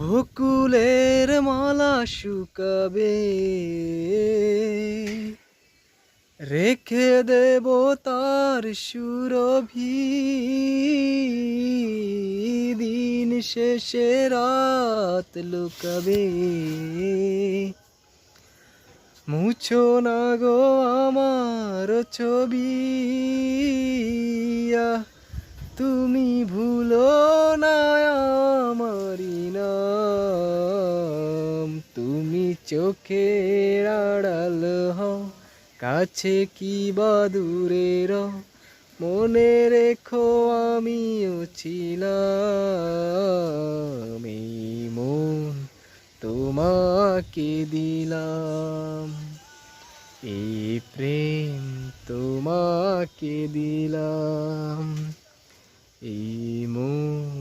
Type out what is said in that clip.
বকুলের মালা শুকাবে, রেখে দেব তার সুরভি, দিন শেষে রাত লুকাবে। মুছো না গো আমার ছবি, তুমি ভুলো না আমারি নাম। তুমি চোখের আড়াল হও, কাছে কি বা দূরে রও, মনে রেখো আমিও ছিলাম। এই মন তোমাকে দিলাম, এই প্রেম তোমাকে দিলাম, এই মন